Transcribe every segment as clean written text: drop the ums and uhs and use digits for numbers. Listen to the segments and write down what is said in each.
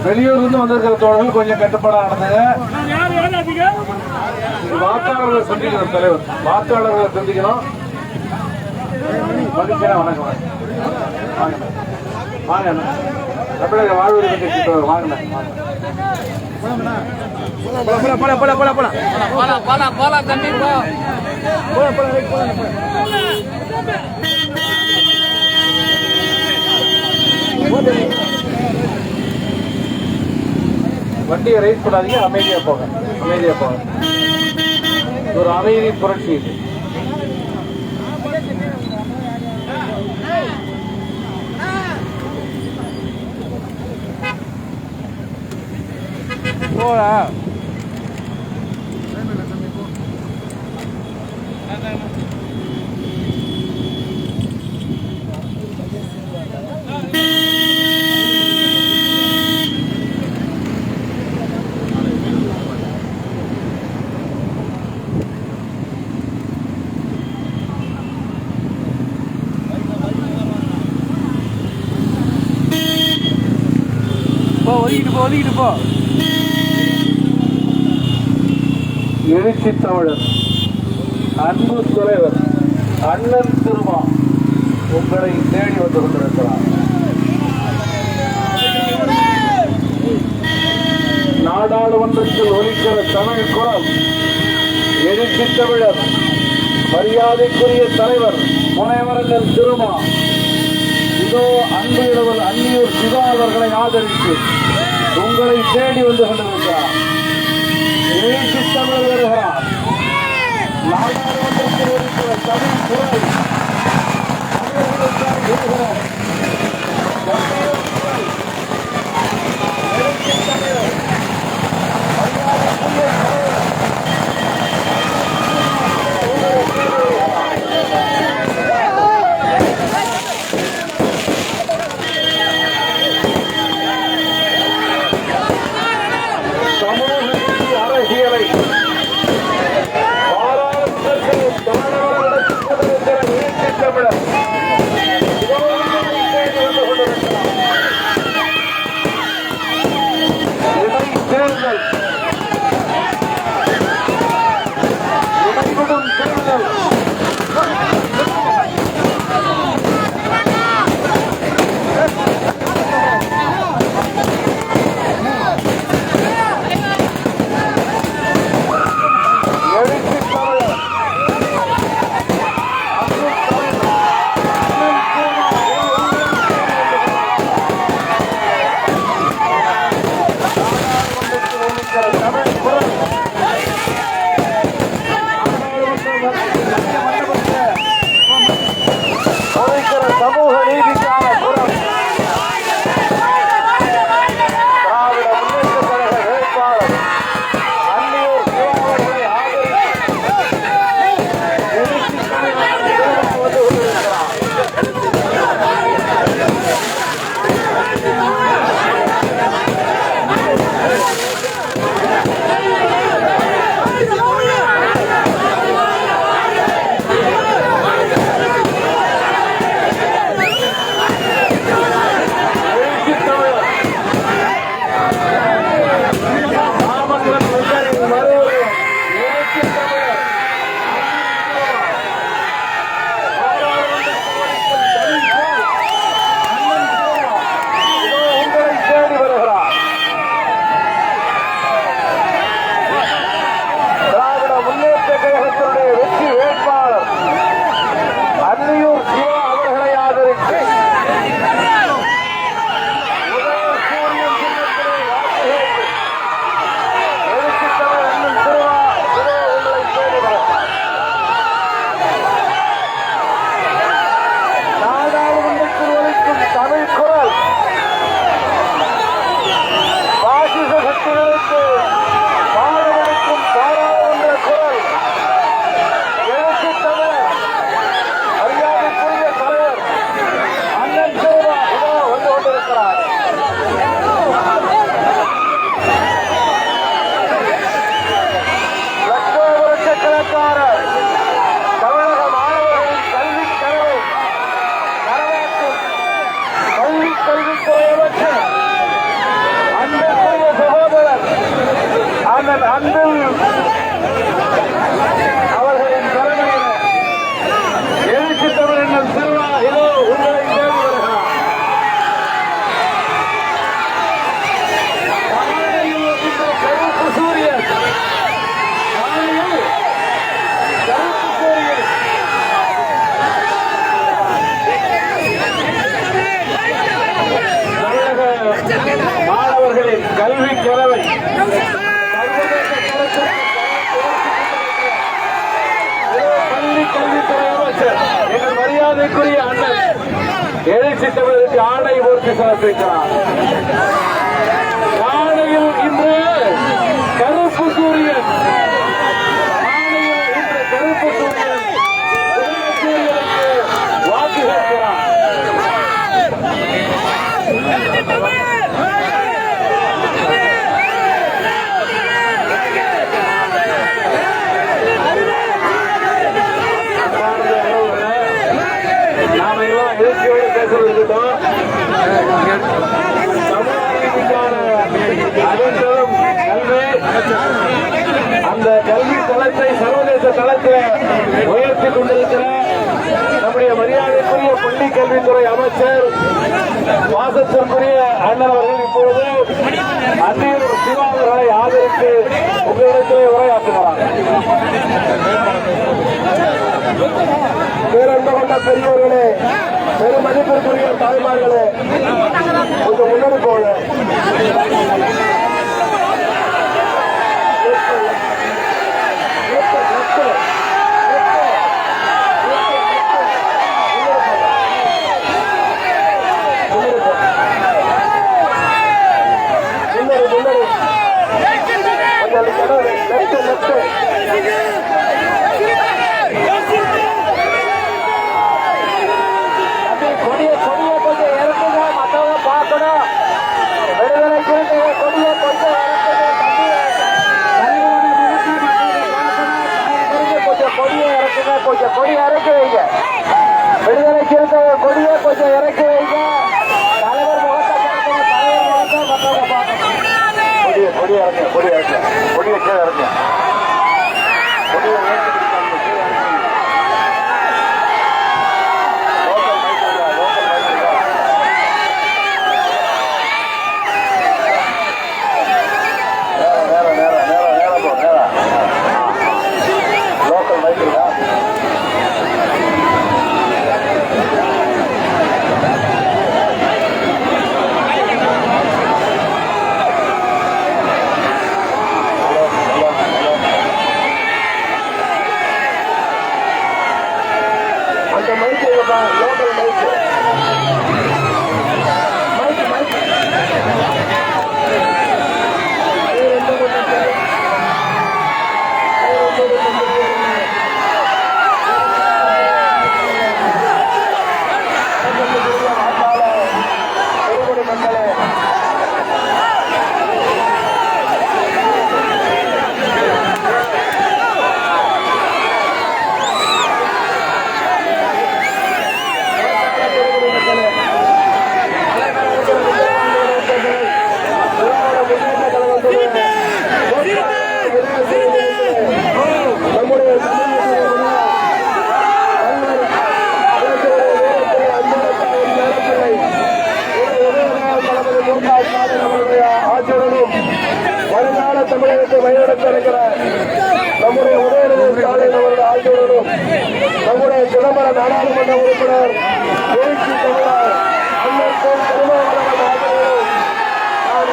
வெளியூர்ல இருந்து வந்திருக்கிற தோழர்கள் கொஞ்சம் கட்டுப்பாடானதுங்க. வாக்காளர்களை சந்திக்கணும் தலைவர், வாக்காளர்களை சந்திக்கணும். வணக்கம் வாங்க தமிழக வாழ்வுரிமை கட்சி வாங்க. வண்டியை ரைஸ் பண்ணாதீங்க, அமைதியா போங்க, அமைதியா போங்க. ஒரு அமைதி புரட்சி இது. போடா ஒதுக்கிட்டு போ. எழுச்சி தமிழர் அன்பு தலைவர் அண்ணன் திருமா உங்களை தேடி வந்து கொண்டிருக்கிறார். நாடாளுமன்றத்தில் ஒலிக்கிற தமிழ் குரல் எழுச்சி தமிழர் மரியாதைக்குரிய தலைவர் முனைவரங்கள் திருமா இதோ அன்பு இடவல் அந்நியூர் சிவா அவர்களை ஆதரித்து உங்களை தேடி வந்து கொண்டிருக்கிறார். எழுச்சி தமிழர் வருகிறார். நாடாளுமன்றத்தில் இருக்கிற தமிழ் குரல் அரசியலை கல்வி கிழமை பள்ளி கல்வித்துறை அமைச்சர் எங்கள் மரியாதைக்குரிய அண்ணன் எழுச்சி தமிழருக்கு ஆணை போர்த்தி சமர்ப்பிக்கிறார். ஆணையில் இன்று கருப்பு சூரியன் வாக்கு கேட்கிறார். நாம எல்லாம் எழுச்சியோடு பேசுவதற்கிட்டோம் அனைத்தும் கல்வி அந்த கல்வி தளத்தை சர்வதேச தளத்தில் உயர்த்தி கொண்டிருக்கிற நம்முடைய மரியாதைக்குரிய பள்ளி கல்வித்துறை அமைச்சர் பாசத்திற்குரிய அண்ணன் அவர்கள் இப்பொழுது அந்நியர் சிவா அவர்களை ஆதரித்து உங்களிடத்திலே உரையாற்றுகிறார். பேரன்பு கொண்ட பெரியவர்களே, பெரும் மதிப்பிற்குரிய தாய்மார்களே, கொஞ்சம் முன்னாடி போக கொஞ்சம் கொடி இறக்கி வைங்க. விடுதலை சிறுத்தை கொடியை கொஞ்சம் இறக்கி வைங்க. தலைவர் முகத்தை பார்க்கணும், தலைவர் முகத்தை மற்றவங்க பார்க்கணும். கொடி இறங்க, கொடி இறங்க, கொடியை கீழே இறங்க, கொடியை ஏற்றி வருங்கால தமிழகத்தை வழிநடத்த இருக்கிற நம்முடைய உதயநிதி ஸ்டாலின் அவர்கள் ஆட்சியுடனும் நம்முடைய சிதம்பரம் நாடாளுமன்ற உறுப்பினர் எழுச்சி தமிழர் அண்ணன் திருமாவளவன் ஆகியோரும் நான்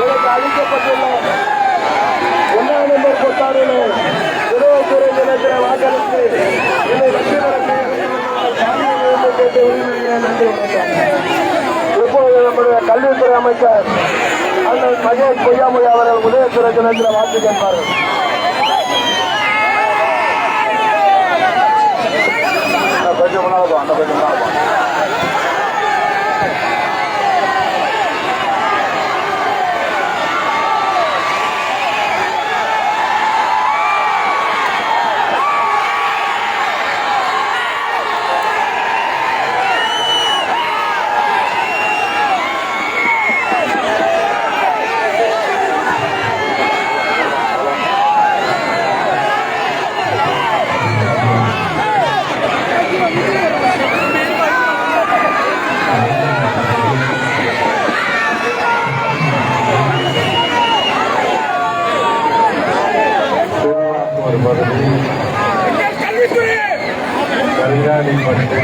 எனக்கு அளிக்கப்பட்டுள்ள 1ஆம் நம்பர் பொத்தாரிலே இருபத்துறை தினத்தில் வாக்களித்து என்னை வெற்றி பெற கேட்டு உரிமையை நன்றி வணக்கம். இப்போது நம்முடைய கல்வித்துறை அமைச்சர் அண்ணன் மகேஷ் பொய்யாமொழி அவர்கள் உதயத்துறை தினத்தில் வாக்கு கேட்பார்கள். கொஞ்சம் முன்னாள் அந்த கொஞ்சம் முன்னாள் கல்யாணி பட்டு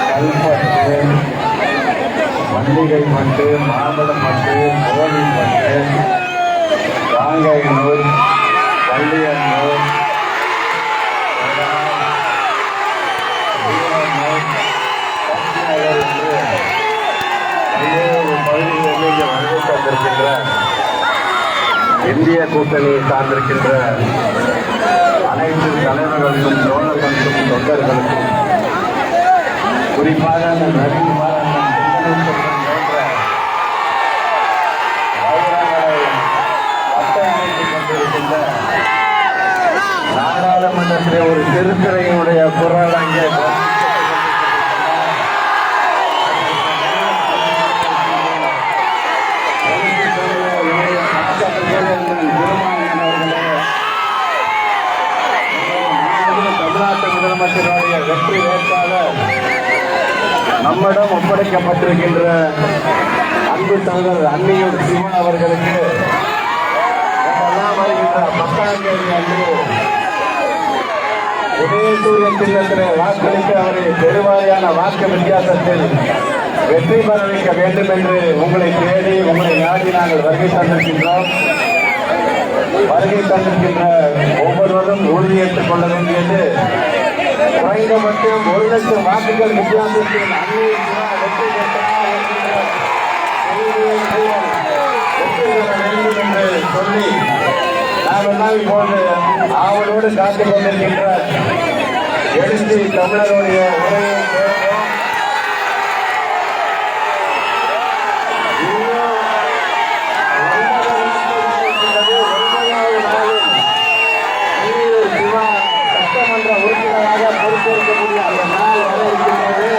கல்பட்டு மல்லிகை மட்டு, மாம்பழம் மட்டு, கோவில் மட்டு, காங்கையனூர், பள்ளியன்னூர், பல்வேறு பகுதிகளில் இங்கே வருகை தந்திருக்கின்ற இந்திய கூட்டணியை சார்ந்திருக்கின்ற அனைத்து தலைவர்களுக்கும் தோழர்களுக்கும் தொண்டர்களுக்கும் குறிப்பாக அந்த கொண்டிருக்கின்ற நாடாளுமன்றத்திலே ஒரு திருத்துறையினுடைய குரல் அங்கே தமிழ்நாட்டு முதலமைச்சருடைய வெற்றி வேட்பாளர் நம்மிடம் ஒப்படைக்கப்பட்டிருக்கின்ற அன்பு தலைவர் அன்னியூர் சிவா அவர்களுக்கு வருகின்ற 10ஆம் தேதி அன்று உதயசூரிய சின்னத்திலே வாக்களிக்க அவரை பெருவாரியான வாக்கு வித்தியாசத்தில் வெற்றி பெற வைக்க வேண்டும் என்று உங்களை தேடி உங்களை நாடி நாங்கள் வருகை தந்திருக்கின்றோம். வருகை தந்திருக்கின்ற ஒவ்வொருவரும் உறுதியேற்றுக் கொள்ள வேண்டியது குறைந்தபட்சம் 1 லட்சம் வாக்குகள் வித்தியாசத்தில் வெற்றி பெற வேண்டும் என்று சொல்லி நாம் எல்லாம் இப்போது ஆவலோடு காத்துக் கொண்டிருக்கின்ற எழுச்சி தமிழருடைய உரையை சட்டமன்ற உறுப்பினராக பொறுப்பேற்கக்கூடிய அந்த நாள் வர இருக்கின்றது.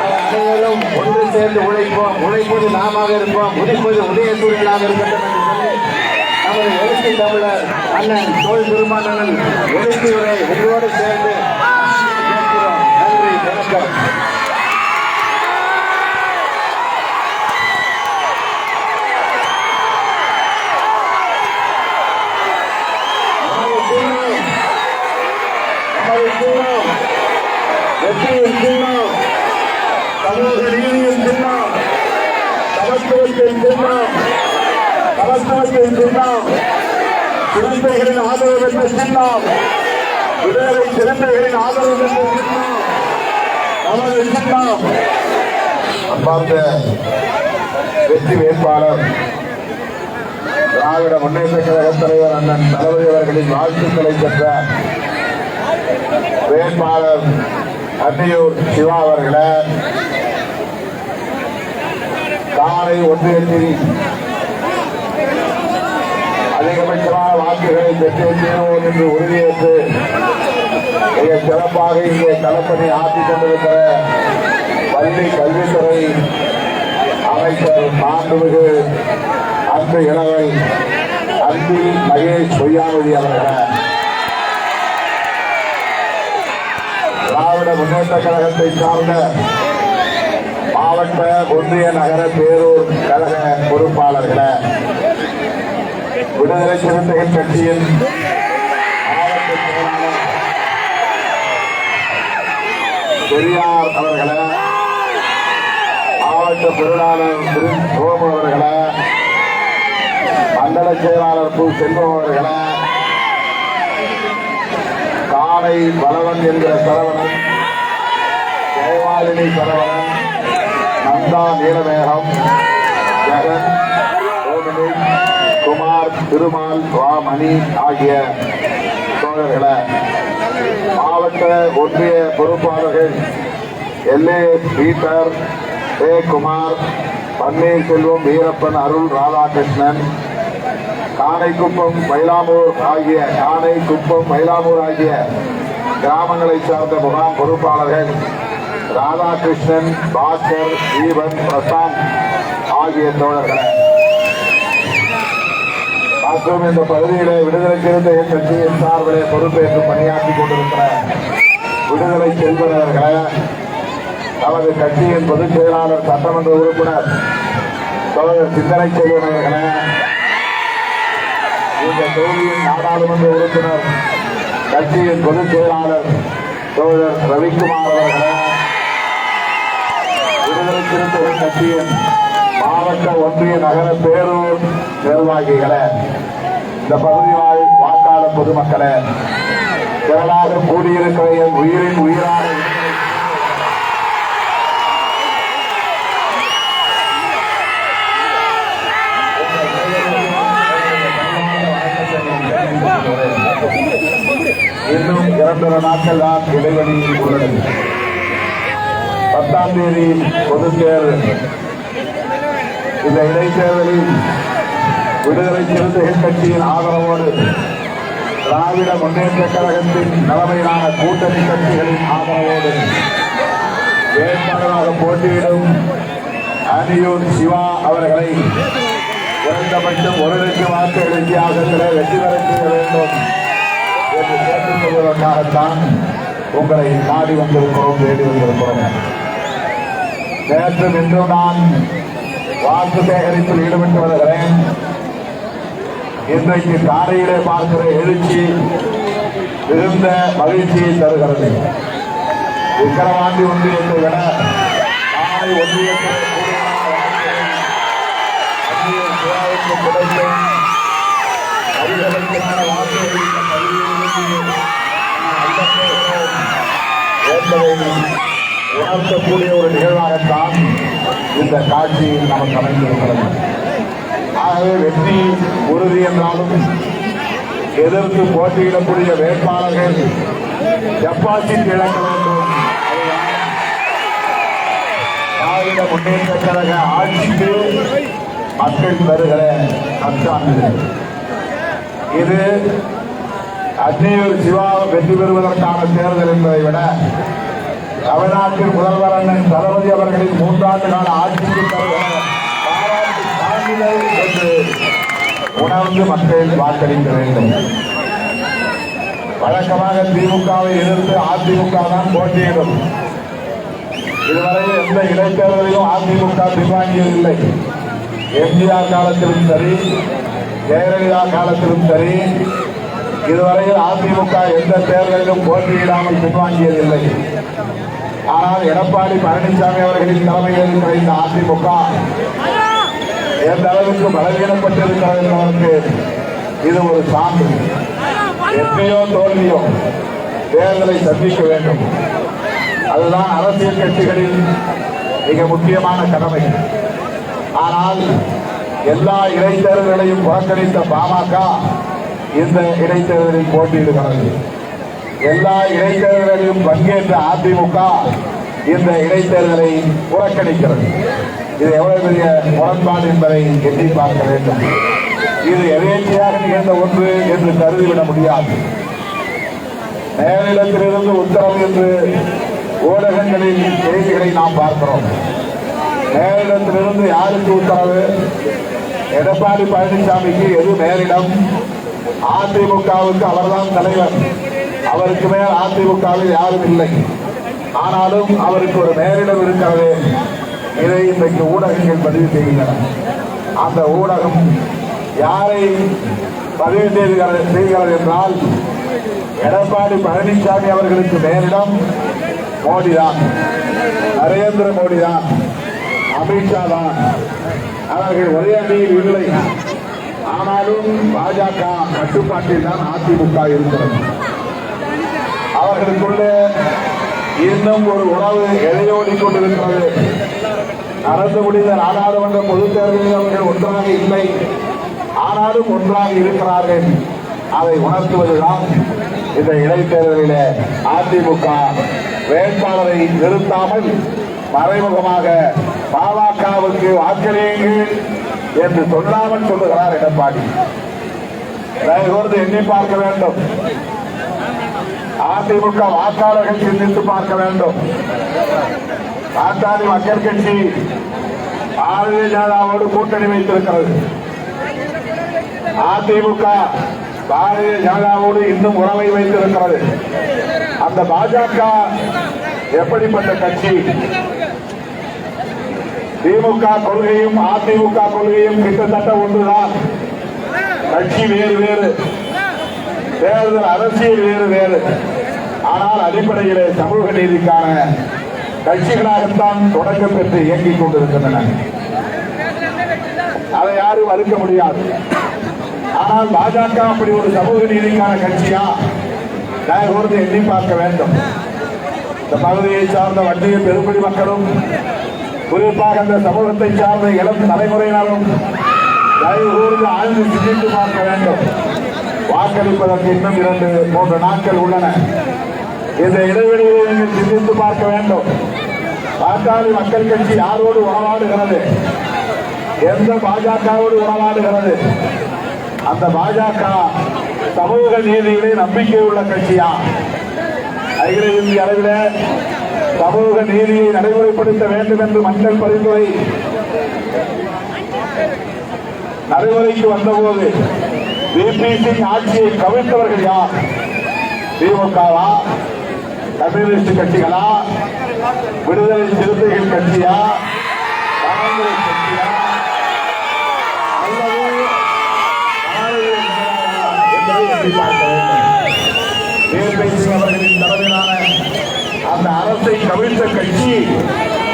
அனைவரும் ஒன்று சேர்ந்து உழைப்போம். உழைப்பது நாம இருப்போம், உழைப்பது உதயசூரியனாக இருக்கட்டும் என்று சொல்லி நமது எழுச்சி தமிழர் அண்ணன் தோல் திருமானன் எழுச்சி உரை உங்களோடு சேர்ந்து கேட்கிறோம். நன்றி, வணக்கம். வெற்றியின் சின்னம், சமூக நீதியின் சின்னம், சமத்துவத்தின் சின்னம், சமத்துவத்தின் சின்னம், குழந்தைகளின் ஆதரவு என்ற சின்னம், விடுதலை சிறந்தைகளின் ஆதரவு என்ற சின்னம், நமது சின்னம். அன்பார்ந்த வெற்றி வேட்பாளர் திராவிட முன்னேற்ற கழக தலைவர் அண்ணன் தளபதி அவர்களின் வாழ்த்துக்களை பெற்ற வேட்பாளர் அன்னியூர் சிவா அவர்களை காலை ஒன்றியத்தில் அதிகபட்சமான வாக்குகளை பெற்றிருக்கிறோம் என்று உறுதியேற்று மிக சிறப்பாக இங்கே களப்பணி ஆற்றிக் கொண்டிருக்கிற பள்ளி கல்வித்துறை அமைச்சர் மாண்புமிகு அன்பு இளவை அன்பி மகேஷ் பொய்யாமொழி அவர்களை திராவிட முன்னேற்ற கழகத்தை சார்ந்த மாவட்ட ஒன்றிய நகர பேரூர் கழக பொறுப்பாளர்களை, விடுதலை சிறுத்தைகள் கட்சியின் மாவட்ட செயலாளர் பெரியார் அவர்களை, மாவட்ட பொருளாளர் சோமு அவர்களை, மண்டல செயலாளர் பு செல்வம் அவர்களை, காலை பலவன் என்கிற சரவணன், ஜெயமாலினி சரவணன், நந்தா நீலமேகம், ஜெகன், ஓமினி, குமார், திருமால், வாமணி ஆகிய தோழர்களை, மாவட்ட ஒன்றிய பொறுப்பாளர்கள் எல்ஏ பீட்டர், ஏ குமார், பன்னீர்செல்வம், வீரப்பன், அருள், ராதாகிருஷ்ணன், காணைக்குப்பம் மயிலாமூர் ஆகிய கிராமங்களை சார்ந்த முகாம் பொறுப்பாளர்கள் ராதாகிருஷ்ணன், பாஸ்கர், தீபன், பிரசாந்த் ஆகிய தோழர்கள் மற்றும் இந்த பகுதியிலே விடுதலை சிறுத்தைகள் கட்சியின் சார்பிலே பொறுப்பேற்று பணியாற்றிக் கொண்டிருக்கிற விடுதலை செல்வனர்களை, நமது கட்சியின் பொதுச் செயலாளர் சட்டமன்ற உறுப்பினர் தோழர் சிந்தனை செல்வனர்களை, இந்த தொகுதியின் நாடாளுமன்ற உறுப்பினர் கட்சியின் பொதுச் செயலாளர் தோழர் ரவிக்குமார் அவர்களை, விடுதலை சிறுத்தைகள் கட்சியின் நிர்வாகிகளை, இந்த பகுதி வாழ் வாக்காளர் பொதுமக்களை, திரளாக கூடியிருக்கிற என் உயிரின் உயிரான இன்னும் 2 நாட்கள் தான் இடைவெளி உள்ளது. 10ஆம் தேதி பொதுத் தேர்தல். இந்த இடைத்தேர்தலில் விடுதலை சிறுத்தைகள் கட்சியின் ஆதரவோடு திராவிட முன்னேற்ற கழகத்தின் தலைமையிலான கூட்டணி கட்சிகளின் ஆதரவோடு வேட்பாளராக போட்டியிடும் அனியூர் சிவா அவர்களை குறைந்தபட்சம் 1 லட்சம் வாக்குகள் வித்தியாசத்திலே வெற்றி பெற செய்ய வேண்டும் என்று கேட்டுக் கொள்வதற்காகத்தான் உங்களை நாடி வந்திருக்கிறோம், தேடி வந்திருக்கிறோம். நேற்று இன்றும் நான் வாக்கு சேகரிப்பில் ஈடுபட்டு வருகிறேன். இன்றைக்கு காலையிலே பார்க்கிற எழுச்சி மிகுந்த மகிழ்ச்சியை தருகிறது. விக்கிரவாண்டி ஒன்றியத்தை விட காலை ஒன்றியத்தில் கிடைக்கும் அதிகபட்சமான வாக்குகளை உணர்த்தக்கூடிய ஒரு நிகழ்வாகத்தான் இந்த காட்சி நமக்கு அமைந்திருக்கிறது. ஆகவே வெற்றி உறுதி என்றாலும் எதிர்த்து போட்டியிடக்கூடிய வேட்பாளர்கள் டெபாசிட் இழக்க வேண்டும். திராவிட முன்னேற்ற கழக ஆட்சிக்கு மக்கள் தருகிற நற்சான்று இது. அன்னியூர் சிவா வெற்றி பெறுவதற்கான தேர்தல் என்பதை விட தமிழ்நாட்டின் முதல்வர் அண்ணன் தளபதி அவர்களின் 3 ஆண்டு கால ஆட்சிக்கு பாராட்டு சான்றிதழ் என்று உணர்ந்து மக்கள் வாக்களிக்க வேண்டும். வழக்கமாக திமுகவை எதிர்த்து அதிமுக தான் போட்டியிடும். இதுவரை எந்த இடைத்தேர்தலிலும் அதிமுக பின்வாங்கியதில்லை. எம்ஜிஆர் காலத்திலும் சரி, ஜெயலலிதா காலத்திலும் சரி, இதுவரையில் அதிமுக எந்த தேர்தலிலும் போட்டியிடாமல் பின்வாங்கியதில்லை. ஆனால் எடப்பாடி பழனிசாமி அவர்களின் தலைமையில் இருக்கிற இந்த அதிமுக எந்த அளவுக்கு பலவீனப்பட்டிருக்கிறது என்பதற்கு இது ஒரு சான்று. எத்தனையோ தோல்வியோ தேர்தலை சந்திக்க வேண்டும். அதுதான் அரசியல் கட்சிகளின் மிக முக்கியமான கடமை. ஆனால் எல்லா இடைத்தேர்தல்களையும் புறக்கணித்த பாமக இந்த இடைத்தேர்தலில் போட்டியிடுகிறது. எல்லா இடைத்தேர்தல்களையும் பங்கேற்ற அதிமுக இந்த இடைத்தேர்தலை புறக்கணிக்கிறது. இது எவ்வளவு பெரிய முரண்பாடு என்பதை எண்ணி பார்க்க வேண்டும். இது எதேச்சையாக நிகழ்ந்த ஒன்று என்று கருதிவிட முடியாது. மேலிடத்திலிருந்து உத்தரவு என்று ஊடகங்களில் செய்திகளை நாம் பார்க்கிறோம். மேலிடத்திலிருந்து யாருக்கு உத்தரவு? எடப்பாடி பழனிசாமிக்கு எது மேலிடம்? அதிமுகவுக்கு அவர்தான் தலைவர். அவருக்கு மேல் அதிமுகவில் யாரும் இல்லை. ஆனாலும் அவருக்கு ஒரு மேலிடம் இருக்கிறது. இதை இன்றைக்கு ஊடகங்கள் பதிவு செய்கின்றன. அந்த ஊடகம் யாரை பதிவு செய்கிறது என்றால், எடப்பாடி பழனிசாமி அவர்களுக்கு மேலிடம் மோடி தான், நரேந்திர மோடி தான், அமித்ஷா தான். அவர்கள் ஒரே அணியில் இல்லை. ஆனாலும் பாஜக கட்டுப்பாட்டில் தான் அதிமுக இருக்கிறது. அவர்களுக்குள்ளே இன்னும் ஒரு உறவு எதையோடி கொண்டிருக்கிறது. நடந்து முடிந்த நாடாளுமன்ற பொதுத் தேர்தலில் அவர்கள் ஒன்றாக இல்லை. ஆனாலும் ஒன்றாக இருக்கிறார்கள். அதை உணர்த்துவதுதான் இந்த இடைத்தேர்தலில் அதிமுக வேட்பாளரை நிறுத்தாமல் மறைமுகமாக பாமகவுக்கு வாக்களியுங்கள் என்று சொல்லாமல் சொல்லுகிறார் எடப்பாடி. தயவுகூர்ந்து எண்ணி பார்க்க வேண்டும். அதிமுக வாக்காளர்கள் சிந்தித்து பார்க்க வேண்டும். பாட்டாளி மக்கள் கட்சி பாரதிய ஜனதாவோடு கூட்டணி வைத்திருக்கிறது. அதிமுக பாரதிய ஜனதாவோடு இன்னும் உறவை வைத்திருக்கிறது. அந்த பாஜக எப்படிப்பட்ட கட்சி? திமுக கொள்கையும் அதிமுக கொள்கையும் கிட்டத்தட்ட ஒன்றுதான். கட்சி வேறு வேறு, தேர்தல் அரசியல் வேறு வேறு. ஆனால் அடிப்படையிலே சமூக நீதிக்கான கட்சிகளாகத்தான் தொடக்கம் பெற்று இயங்கிக் கொண்டிருக்கின்றன. அதை யாரும் மறுக்க முடியாது. ஆனால் பாஜக அப்படி ஒரு சமூக நீதிக்கான கட்சியா தயவுகூர்ந்து எண்ணி பார்க்க வேண்டும். இந்த பகுதியை சார்ந்த வண்டிய பெருங்குடி மக்களும் குறிப்பாக அந்த சமூகத்தை சார்ந்த இளம் தலைமுறையினரும் தயவுகூர்ந்து ஆழ்ந்து சிந்தித்து பார்க்க வேண்டும். வாக்களிப்பதற்கு இன்னும் 2-3 நாட்கள் உள்ளன. இந்த இடைவெளியை நீங்கள் சிந்தித்து பார்க்க வேண்டும். பாட்டாளி மக்கள் கட்சி யாரோடு உறவாடுகிறது? எந்த பாஜகவோடு உறவாடுகிறது? அந்த பாஜக சமூக நீதியிலே நம்பிக்கை உள்ள கட்சியா? அகில இந்திய அளவில் சமூக நீதியை நடைமுறைப்படுத்த வேண்டும் என்று மக்கள் பரிந்துரை நடைமுறைக்கு வந்தபோது பிபிசி ஆட்சியை கவிழ்த்தவர்கள் யார்? திமுகவா? கம்யூனிஸ்ட் கட்சிகளா? விடுதலை சிறுத்தைகள் கட்சியா? காங்கிரஸ் கட்சியா? அவர்களின் தலைமையிலான அந்த அரசை கவிழ்த்த கட்சி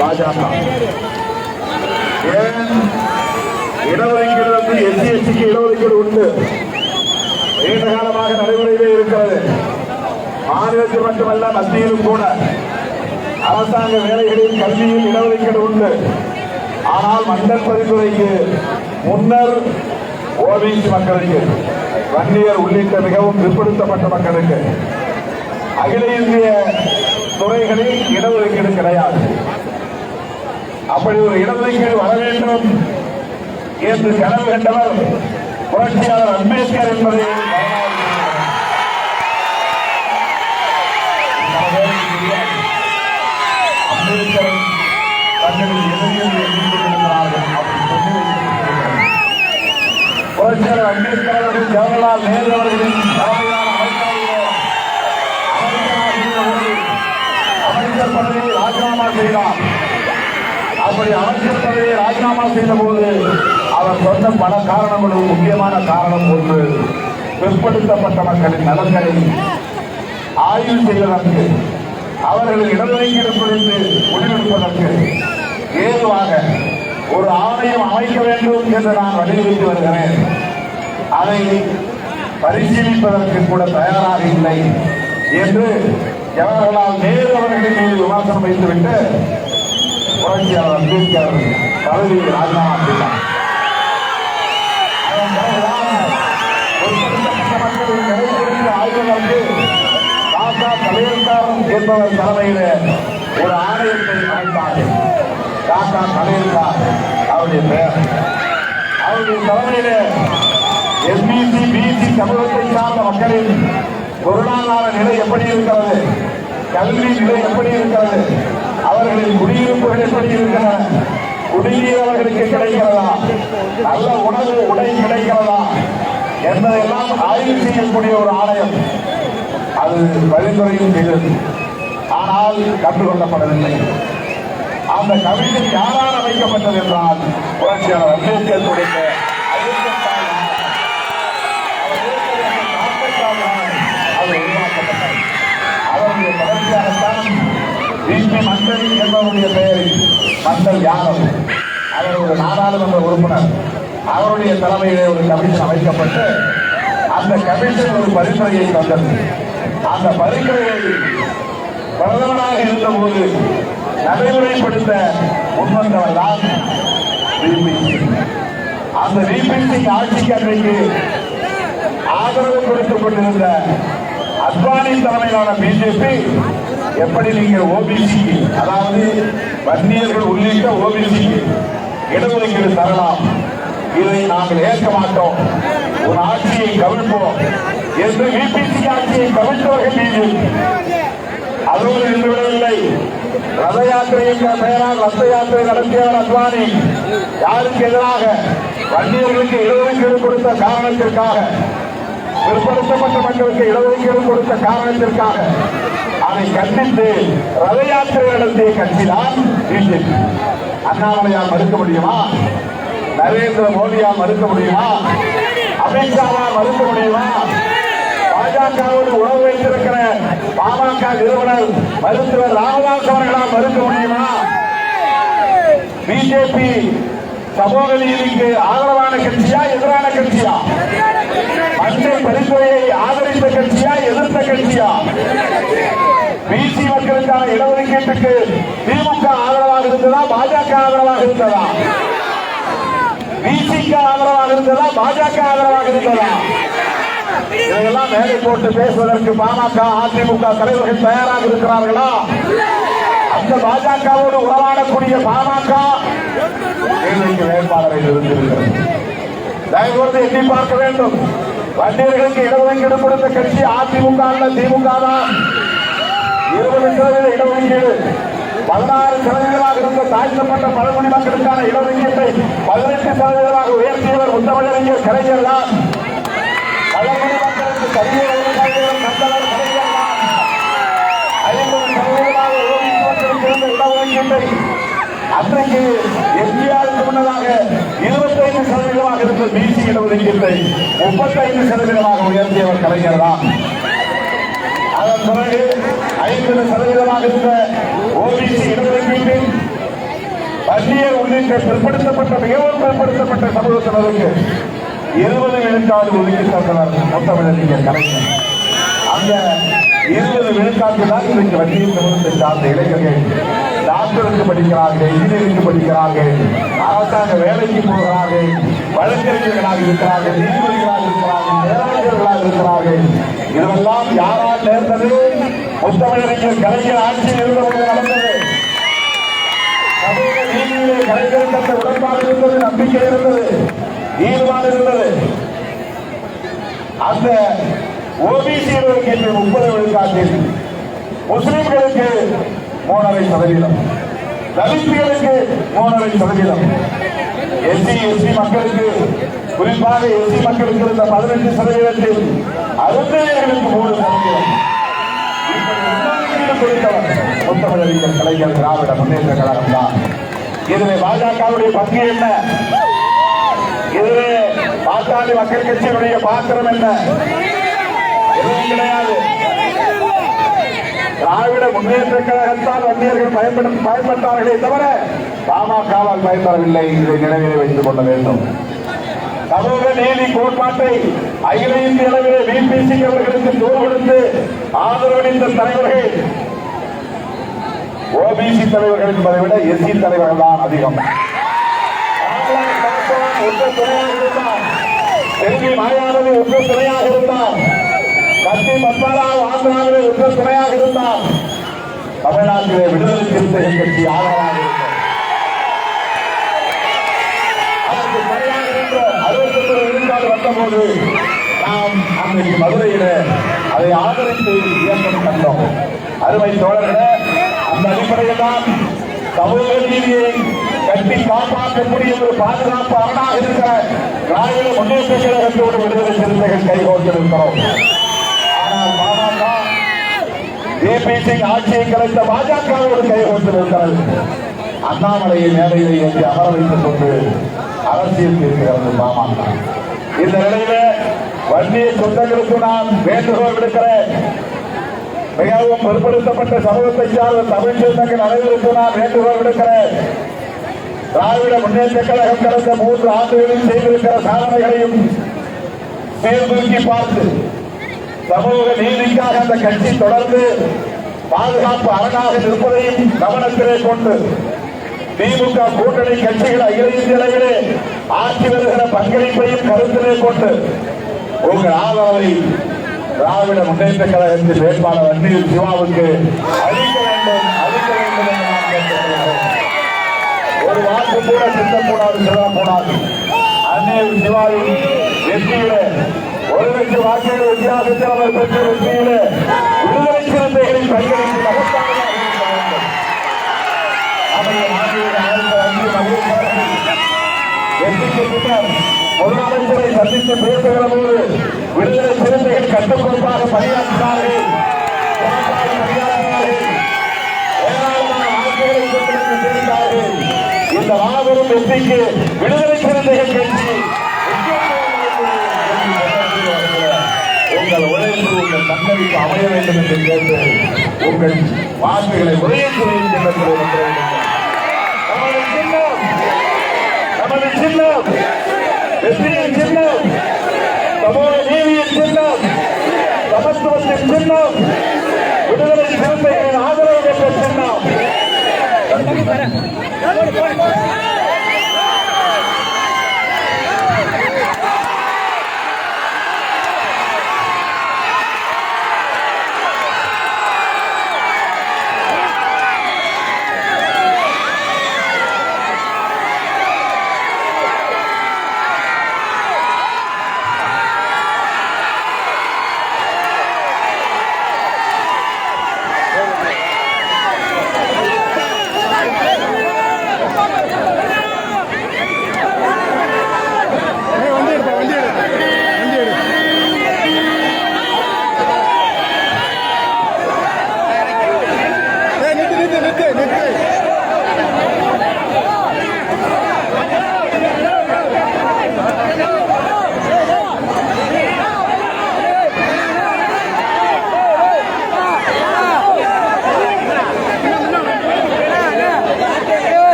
பாஜக. ஏன் இடஒதுக்கீடு வந்து எஸ்சி எஸ்டிக்கு இடஒதுக்கீடு உண்டு, நீண்ட காலமாக நடைமுறையிலே இருக்கிறது. மாநிலத்தில் மட்டுமல்ல மத்தியிலும் கூட அரசாங்க வேலைகளில் கல்வியில் இடஒதுக்கீடு உண்டு. ஆனால் மண்டல் பரிந்துரைக்கு முன்னர் ஓபிசி மக்களுக்கு, வன்னியர் உள்ளிட்ட மிகவும் பிற்படுத்தப்பட்ட மக்களுக்கு அகில இந்திய துறைகளில் இடஒதுக்கீடு கிடையாது. அப்படி ஒரு இடஒதுக்கீடு வர வேண்டும் என்று கனவு கண்டவர் புரட்சியாளர் அம்பேத்கர் என்பதை அம்பேத்கர் தங்களின் எதிரில் எதிர்கொண்டிருக்கிறார்கள். புரட்சியாளர் அம்பேத்கர் அவர்கள் ஜவஹர்லால் நேரு அவர்களின் தலைமையிலான அமைச்சர் பதவியை ராஜினாமா செய்தார். அப்படி அமைச்சர் பதவியை ராஜினாமா செய்த போது அவர் சொன்ன பல காரணங்களும் முக்கியமான காரணம் ஒன்று, பிற்படுத்தப்பட்ட மக்களின் நலன்களை ஆய்வு செய்வதற்கு, அவர்கள் இடஒதுக்கீடு குறித்து முடிவெடுப்பதற்கு ஏதுவாக ஒரு ஆணையம் அமைக்க வேண்டும் என்று நான் வலியுறுத்தி வருகிறேன். அதை பரிசீலிப்பதற்கு கூட தயாராக இல்லை என்று ஜவஹர்லால் நேரு அவர்களின் மீது விமர்சனம் வைத்துவிட்டு புரட்சியாளர் அம்பேத்கர் பதவியை ராஜினாமா செய்தார். அதன் பிறகுதான் ஒடுக்கப்பட்ட மக்களின் நிலை குறித்து ஆய்வதற்கு தாத்தா கலையர்கார் என்பவர் தலைமையில் ஒரு ஆணையத்தை அமைத்தார்கள். தாத்தா கலையர்கார் அவருடைய பெயர். அவருடைய தலைமையில எம்பிசி பிசி சமூகத்தை சார்ந்த மக்களின் பொருளாதார நிலை எப்படி இருக்கிறது, கல்வி நிலை எப்படி இருக்கிறது, அவர்களின் குடியிருப்புகள் எப்படி இருக்கிறது, குடிநீர் அவர்களுக்கு கிடைக்கிறதா, நல்ல உணவு உடை கிடைக்கிறதா என்பதையெல்லாம் ஆய்வு செய்யக்கூடிய ஒரு ஆணையம் அது பரிந்துரையும் செய்தது. ஆனால் கண்டுகொள்ளப்படவில்லை. அந்த கமிஷன் யாரால் அமைக்கப்பட்டது என்றால் புரட்சியாளர் அம்பேத்கர் கொடுத்த அது உருவாக்கப்பட்டது. அவருடைய தொடர்ச்சியாகத்தான் பிபி மண்டல் என்பவருடைய பெயரில் மண்டல் யாதவ் அவர் ஒரு நாடாளுமன்ற உறுப்பினர், அவருடைய தலைமையிலே ஒரு கமிஷன் அமைக்கப்பட்டு அந்த கமிஷன் ஒரு பரிந்துரையை தந்தது. அந்த பரிந்துரையை பிரதமராக இருந்தபோது நடைமுறைப்படுத்த முன்வந்தவர் தான் விபி. அந்த விபி ஆட்சிக்கு அன்றைக்கு ஆதரவு கொடுத்துக் கொண்டிருந்த அத்வானி தலைமையிலான பிஜேபி எப்படி நீங்கள் ஓபிசி, அதாவது வன்னியர்கள் உள்ளிட்ட ஓபிசி இடஒதுக்கீடு தரலாம், இதை நாங்கள் ஏற்க மாட்டோம், ஒரு ஆட்சியை கவிழ்ப்போம் என்று விபிசி ஆட்சியை கவிழ்த்தவர்கள் பிஜேபி. அதோடு நின்றுவிடவில்லை. ரத யாத்திரை என்ற பெயரால் ரத்த யாத்திரை நடத்தியவர் அத்வானி யாருக்கு எதிராக? வன்னியர்களுக்கு இடஒதுக்கீடு கொடுத்த காரணத்திற்காக, பிற்படுத்தப்பட்ட மக்களுக்கு இடஒதுக்கீடு கொடுத்த காரணத்திற்காக அதை கண்டித்து ரத யாத்திரை நடத்திய கட்சிதான் பிஜேபி. அண்ணாமலையால் மறுக்க முடியுமா? நரேந்திர மோடியால் மறுக்க முடியுமா? அமித்ஷாவால் மறுக்க முடியுமா? பாஜகவோடு உறவு வைத்திருக்கிற பாமக நிறுவனர் மருத்துவர் ராமதாஸ் அவர்களால் மறுக்க முடியுமா? பிஜேபி சமூக நீதிக்கு ஆதரவான கட்சியா எதிரான கட்சியா? மஞ்சள் பரிந்துரையை ஆதரித்த கட்சியா எதிர்த்த கட்சியா? பிசி மக்களுக்கான இடஒதுக்கீட்டுக்கு திமுக ஆதரவாக இருந்ததா பாஜக ஆதரவாக இருந்ததா? பிசிக்கு ஆதரவாக இருந்ததா பாஜக ஆதரவாக இருந்ததா? இதெல்லாம் மேலே போட்டு பேசுவதற்கு பாமக அதிமுக தலைவர்கள் தயாராக இருக்கிறார்களா? அந்த பாஜகவோடு உறவாடக்கூடிய பாமக வேட்பாளரை நிறுத்தியிருக்கிறது. தயவுகூர்ந்து எண்ணி பார்க்க வேண்டும். வன்னியர்களுக்கு இடஒதுக்கீடு கொடுத்த கட்சி அதிமுக அல்ல திமுக தான். 20% இடஒதுக்கீடு 16% இருந்த தாழ்த்தப்பட்ட பழங்குடி மக்களுக்கான இடஒதுக்கீட்டை 18% உயர்த்தியவர் முத்தமிழறிஞர் கலைஞர் தான். பழங்குடி மக்களுக்கு கல்வி தந்தவர் கலைஞர் தான். 50% ஓபிசி மக்களுக்கு இருந்த இடஒதுக்கீட்டை அன்றைக்கு எம்ஜிஆருக்கு முன்னதாக 25% இருந்த பிசி இடஒதுக்கீட்டை 35% உயர்த்தியவர் கலைஞர் தான். அதன் பிறகு 50% இருந்த ஓபிசி இடஒதுக்கீட்டில் வன்னியர் உள்ளிட்ட பிற்படுத்தப்பட்ட மிகவும் பிற்படுத்தப்பட்ட சமூகத்தினருக்கு 20 விழுக்காடு ஒதுக்கி தந்தனர் முத்தமிழறிஞர் கலைஞர். அந்த 20 விழுக்காட்டு தான் இன்றைக்கு வன்னியர் சமூகத்தை சார்ந்த இளைஞர்கள் டாக்டருக்கு படிக்கிறார்கள், இன்ஜினியரிங்கு படிக்கிறார்கள், அரசாங்க வேலைக்கு போகிறார்கள், வழக்கறிஞர்களாக இருக்கிறார்கள், நீதிபதிகளாக இருக்கிறார்கள், பேராசிரியர்களாக இருக்கிறார்கள். இதெல்லாம் யாரால் நேர்ந்தது? முத்தமிழறிஞர் கலைஞர் ஆட்சியில் இருந்தபோது நடந்தது. சமூக நீதியிலே கலைஞருக்கு உடன்பாடு இருந்தது, நம்பிக்கை இருந்தது, ஈடுபாடு இருந்தது. அந்த ஓபிசி இடஒதுக்கீட்டு 30 விழுக்காட்டில் முஸ்லிம்களுக்கு 3.5%, தலித்துகளுக்கு 3.5%, எஸ்சி எஸ்டி மக்களுக்கு குறிப்பாக எஸ்சி மக்களுக்கு இருந்த 18%, அருந்ததியர்களுக்கு 3%. கொடுத்தவர் முத்தமிழறிஞர் கலைஞர் திராவிட முன்னேற்ற கழகம் தான். இதிலே பாஜகவுடைய பங்கு என்ன? இதிலே பாட்டாளி மக்கள் கட்சியினுடைய பாத்திரம் என்ன? எதுவும் கிடையாது. திராவிட முன்னேற்ற கழகத்தால் வன்னியர்கள் பயன்பட்டார்களே தவிர பாமகவால் பயன்படவில்லை. இதை நினைவிலே வைத்துக் கொள்ள வேண்டும். சமூக நீதி கோட்பாட்டை அகில இந்திய அளவிலே பிபிசி அவர்களுக்கு தோல் கொடுத்து ஆதரவளித்த தலைவர்கள் ஓபிசி தலைவர்கள் என்பதை விட எஸ்சி தலைவர்கள் தான் அதிகம். செல்வி மாயாவதி ஒன்று துணையாக இருந்தார். கத்தி பத்மராவ் ஆந்திராவிலே ஒன்று துணையாக இருந்தார். தமிழ்நாட்டிலே விடுதலை சிறுத்தைகள் கட்சி ஆதரவாக இருந்தார். 69 விழுக்காடு வந்தபோது நாம் அன்றைக்கு மதுரையில அதை ஆதரித்து இயக்கம் கண்டோம். அருமை தோழர்களே, அந்த அடிப்படையில் தான் சமூக நீதியை கட்டி காப்பாற்றக்கூடிய ஒரு பாதுகாப்பு அரணாக இருக்கிற திராவிட முன்னேற்ற கழகத்தோடு விடுதலை சிறுத்தைகள் கைகோர்த்திருக்கிறோம். ஆனால் பாமக பிபிசி ஆட்சியை கலைத்த பாஜகவோடு கைகோர்த்திருக்கிறது. அண்ணாமலையை மேடையில் ஏற்றி அமர வைத்துக் கொண்டு அரசியல் இருக்கிறது பாமக. இந்த நிலையில வன்னிய சொந்தங்களுக்கு நான் வேண்டுகோள் விடுக்கிறேன். மிகவும் பிற்படுத்தப்பட்ட சமூகத்தை சார்ந்த தமிழ் சொந்தங்கள் அனைவருக்கு நான் வேண்டுகோள் விடுக்கிறேன். திராவிட முன்னேற்ற கழகம் கடந்த 3 ஆண்டுகளில் செய்திருக்கிற சாதனைகளையும் சீர்தூக்கி பார்த்து சமூக நீதிக்காக அந்த கட்சி தொடர்ந்து பாதுகாப்பு அரணாக இருப்பதையும் கவனத்திலே கொண்டு திமுக கூட்டணி கட்சிகள் அகில இந்திய அளவிலே ஆட்சி வருகிற பங்களிப்பையும் கருத்திலே கொண்டு உங்கள் ஆதரவை திராவிட முன்னேற்ற கழகத்தின் வேட்பாளர் வன்னியூர் சிவாவுக்கு அளிக்க வேண்டும் என்று நான் கேட்டுக்கொள்கிறேன். ஒரு வாக்கு கூட சிந்தக்கூடாது, சொல்லக்கூடாது. வன்னியூர் சிவாவின் வெற்றியிலே 1 லட்சம் வாக்குகள் வித்தியாசத்தில் அவர் பெற்ற வெற்றியிலே விடுதலை சிறுத்தைகளின் பங்களிப்பு மகத்தானதாக இருக்க வேண்டும். வெற்றிக்கு பின்னர் முதலமைச்சரை சந்தித்து பேசுகிற போது விடுதலை சிறுத்தைகள் கட்டுக்கொடுப்பாக பணியாற்றினார்கள். ஏராளமான வாக்குகளை பெற்றிருக்க சேர்ந்தார்கள். இந்த மாபெரும் வெற்றிக்கு விடுதலை சிறுத்தைகள் கட்சி உங்கள் உழைப்பு உங்கள் தன்னறிவு அமைய வேண்டும் என்று கேட்டு உங்கள் வாக்குகளை உதயத்துறையின் சின்னத்தில் நமது சின்னம், வெற்றியின் சின்னம், சமூக நீதியின் சின்னம், சமத்துவத்தின் சின்னம், விடுதலை சிறுத்தைகளின் ஆதரவு பெற்ற சின்னம்.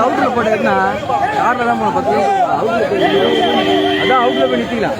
அவுட்ல போட்டா கார்ல தான் போன 10 அதான் அவுட்ல போய் நிக்கலாம்.